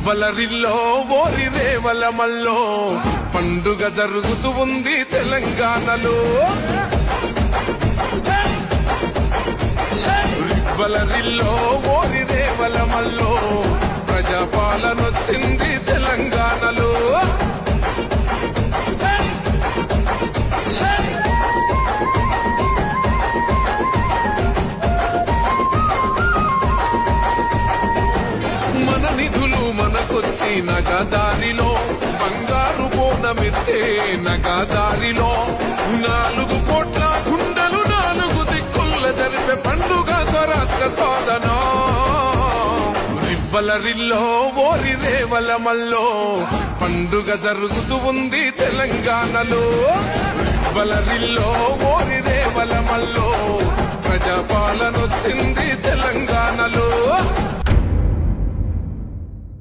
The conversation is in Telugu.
వలరిల్లో ఓరి రేవలమల్లో పండుగ జరుగుతూ ఉంది తెలంగాణలో. వలరిల్లో ఓరి రేవలమల్లో ప్రజాపాలనొచ్చింది తెలంగాణలో. మన నిధులు మనకొచ్చి నగదారిలో బంగారు బోనమిత్తే నగదారిలో 4 కోట్ల గుండెలు 4 దిక్కుల జరిపే పండుగ స్వరాష్ట్ర సాధన. వలరిల్లో ఓరి రేవలమల్లో పండుగ జరుగుతూ ఉంది తెలంగాణలో. వలరిల్లో ఓరి రేవలమల్లో ప్రజాపాలనొచ్చింది తెలంగాణలో.